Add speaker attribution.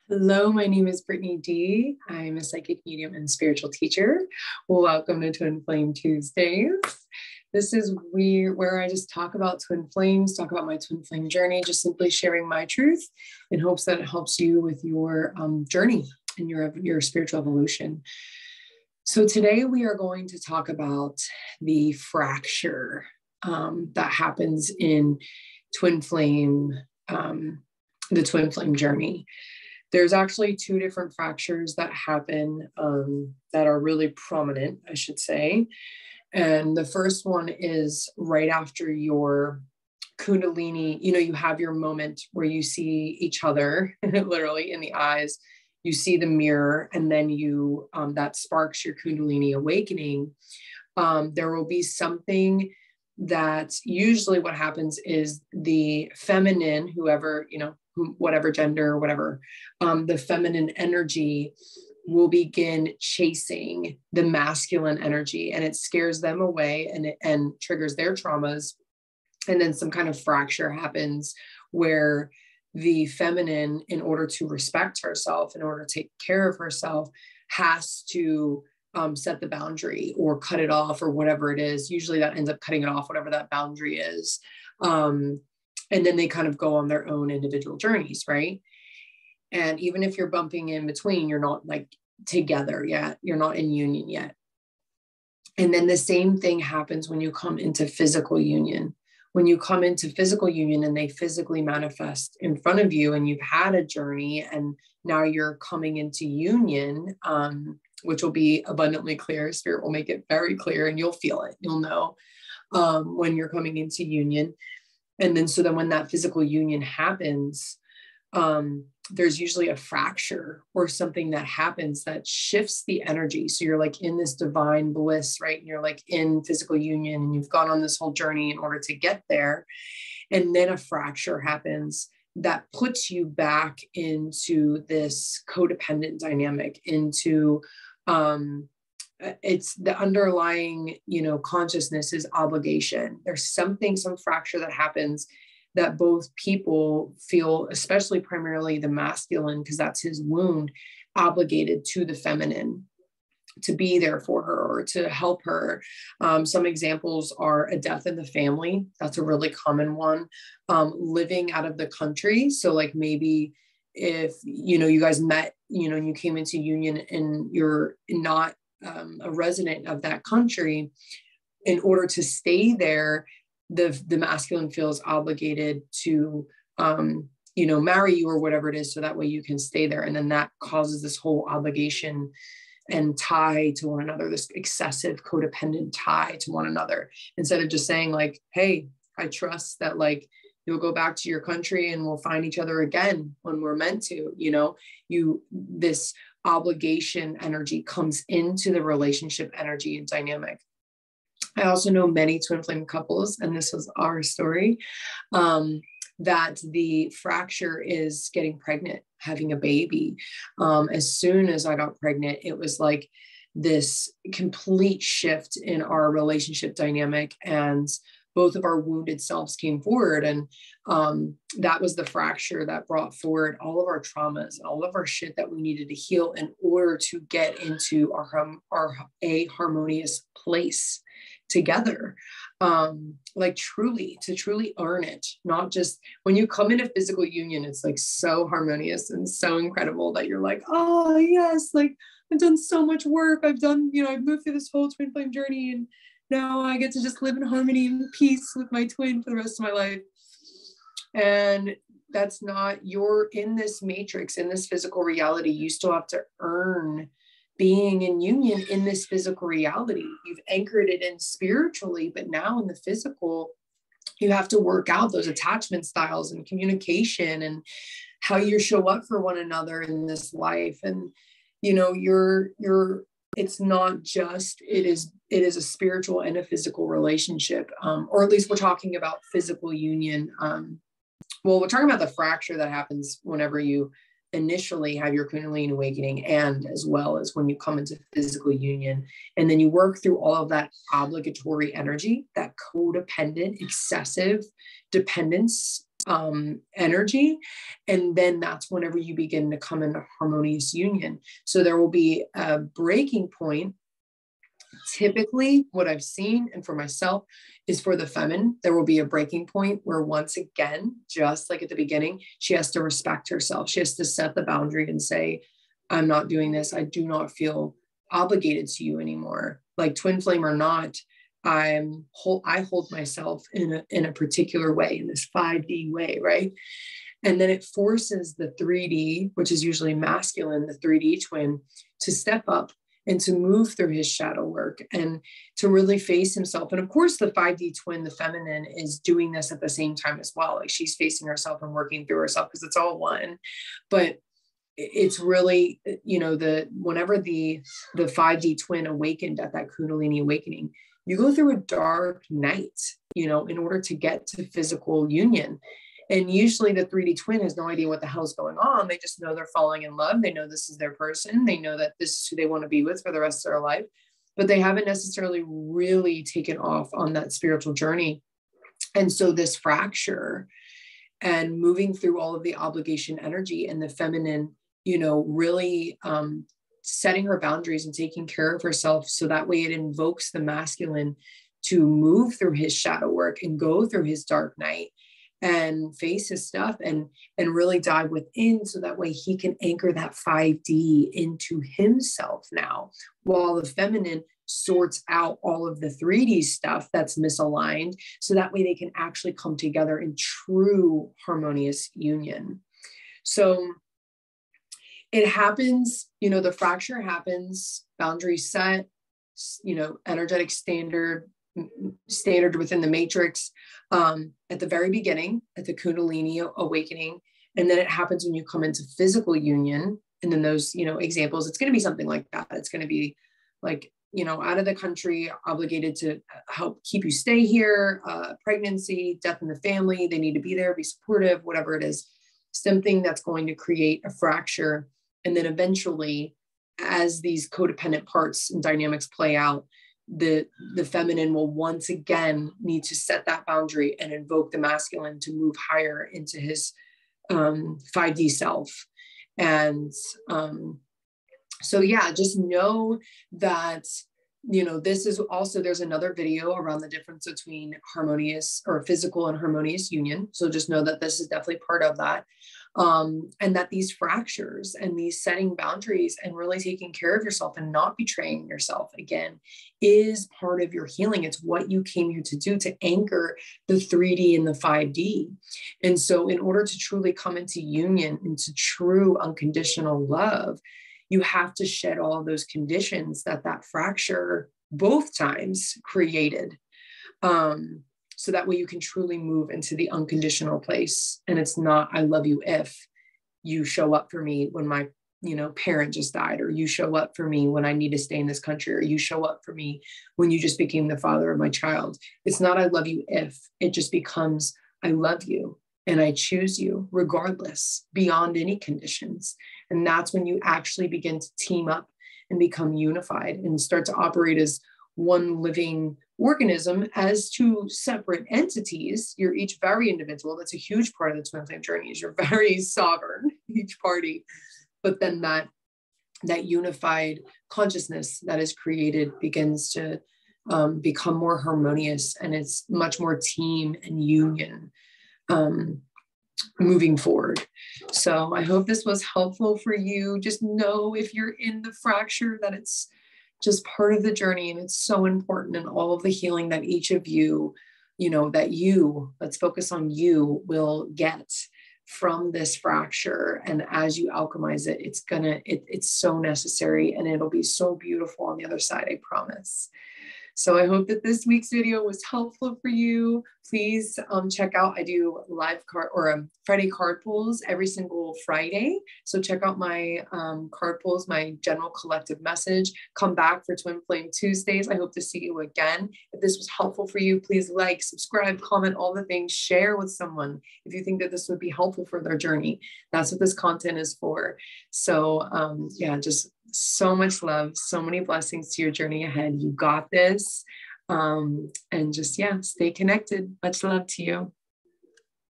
Speaker 1: Hello, my name is Brittany D. I'm a psychic medium and spiritual teacher. Welcome to Twin Flame Tuesdays. This is where I just talk about twin flames, talk about my twin flame journey, just simply sharing my truth in hopes that it helps you with your journey and your spiritual evolution. So today we are going to talk about the fracture that happens in twin flame, the twin flame journey. There's actually two different fractures that happen that are really prominent, I should say. And the first one is right after your Kundalini, you have your moment where you see each other literally in the eyes, you see the mirror, and then that sparks your Kundalini awakening. There will be something that usually what happens is the feminine, whatever gender or whatever, the feminine energy will begin chasing the masculine energy, and it scares them away and triggers their traumas. And then some kind of fracture happens where the feminine, in order to respect herself, in order to take care of herself, has to set the boundary or cut it off or whatever it is. Usually that ends up cutting it off, whatever that boundary is. And then they kind of go on their own individual journeys, right? And even if you're bumping in between, you're not like together yet. You're not in union yet. And then the same thing happens when you come into physical union. When you come into physical union and they physically manifest in front of you and you've had a journey and now you're coming into union, which will be abundantly clear. Spirit will make it very clear and you'll feel it. You'll know when you're coming into union. And then, so then when that physical union happens, there's usually a fracture or something that happens that shifts the energy. So you're like in this divine bliss, right? And you're like in physical union and you've gone on this whole journey in order to get there. And then a fracture happens that puts you back into this codependent dynamic, into, it's the underlying, consciousness is obligation. There's some fracture that happens that both people feel, especially primarily the masculine, because that's his wound, obligated to the feminine to be there for her or to help her. Some examples are a death in the family. That's a really common one. Living out of the country. So like maybe if, you guys met, and you came into union and you're not a resident of that country, in order to stay there, the masculine feels obligated to, marry you or whatever it is. So that way you can stay there. And then that causes this whole obligation and tie to one another, this excessive codependent tie to one another, instead of just saying like, hey, I trust that like you'll go back to your country and we'll find each other again when we're meant to, this obligation energy comes into the relationship energy and dynamic. I also know many twin flame couples, and this was our story, that the fracture is getting pregnant, having a baby. As soon as I got pregnant, it was like this complete shift in our relationship dynamic, and both of our wounded selves came forward. And that was the fracture that brought forward all of our traumas, all of our shit that we needed to heal in order to get into a harmonious place together. Like to truly earn it, not just when you come into physical union, it's like so harmonious and so incredible that you're like, oh yes, like I've done so much work. I've moved through this whole twin flame journey and now I get to just live in harmony and peace with my twin for the rest of my life. And that's not, you're in this matrix, in this physical reality. You still have to earn being in union in this physical reality. You've anchored it in spiritually, but now in the physical, you have to work out those attachment styles and communication and how you show up for one another in this life. And, it's not just, it is a spiritual and a physical relationship, or at least we're talking about physical union. We're talking about the fracture that happens whenever you initially have your Kundalini awakening, and as well as when you come into physical union, and then you work through all of that obligatory energy, that codependent, excessive dependence energy. And then that's whenever you begin to come into harmonious union. So there will be a breaking point. Typically, what I've seen, and for myself, is for the feminine, there will be a breaking point where, once again, just like at the beginning, she has to respect herself. She has to set the boundary and say, I'm not doing this. I do not feel obligated to you anymore. Like twin flame or not, I hold myself in a particular way, in this 5D way, right? And then it forces the 3D, which is usually masculine, the 3D twin, to step up and to move through his shadow work and to really face himself. And of course, the 5D twin, the feminine, is doing this at the same time as well. Like she's facing herself and working through herself because it's all one. But it's really, whenever the 5D twin awakened at that Kundalini awakening, you go through a dark night, in order to get to physical union. And usually the 3D twin has no idea what the hell's going on. They just know they're falling in love. They know this is their person. They know that this is who they want to be with for the rest of their life, but they haven't necessarily really taken off on that spiritual journey. And so this fracture and moving through all of the obligation energy and the feminine, really setting her boundaries and taking care of herself. So that way it invokes the masculine to move through his shadow work and go through his dark night and face his stuff and really dive within, so that way he can anchor that 5D into himself now, while the feminine sorts out all of the 3D stuff that's misaligned, so that way they can actually come together in true harmonious union. So it happens, the fracture happens, boundaries set, energetic standard within the matrix, at the very beginning, at the Kundalini awakening. And then it happens when you come into physical union. And then those, examples, it's going to be something like that. It's going to be like, out of the country, obligated to help keep you stay here, pregnancy, death in the family, they need to be there, be supportive, whatever it is, something that's going to create a fracture. And then eventually, as these codependent parts and dynamics play out, the feminine will once again need to set that boundary and invoke the masculine to move higher into his 5D self. And so yeah, just know that, this is also, there's another video around the difference between harmonious or physical and harmonious union. So just know that this is definitely part of that. And that these fractures and these setting boundaries and really taking care of yourself and not betraying yourself again is part of your healing. It's what you came here to do, to anchor the 3D and the 5D. And so in order to truly come into union, into true unconditional love, you have to shed all of those conditions that fracture both times created. So that way you can truly move into the unconditional place. And it's not, I love you if you show up for me when my, parent just died, or you show up for me when I need to stay in this country, or you show up for me when you just became the father of my child. It's not, I love you if, it just becomes, I love you and I choose you regardless, beyond any conditions. And that's when you actually begin to team up and become unified and start to operate as one living organism as two separate entities. You're each very individual. That's a huge part of the twin flame journey, is you're very sovereign, each party. But then that unified consciousness that is created begins to become more harmonious, and it's much more team and union moving forward. So I hope this was helpful for you. Just know, if you're in the fracture, that it's just part of the journey, and it's so important, and all of the healing that each of you, let's focus on you, will get from this fracture. And as you alchemize it, it's so necessary, and it'll be so beautiful on the other side, I promise. So I hope that this week's video was helpful for you. Please check out, I do live card or Friday card pulls every single Friday. So check out my card pulls, my general collective message. Come back for Twin Flame Tuesdays. I hope to see you again. If this was helpful for you, please like, subscribe, comment, all the things, share with someone if you think that this would be helpful for their journey. That's what this content is for. So yeah, just so much love, so many blessings to your journey ahead. You got this. And just, yeah, stay connected. Much love to you.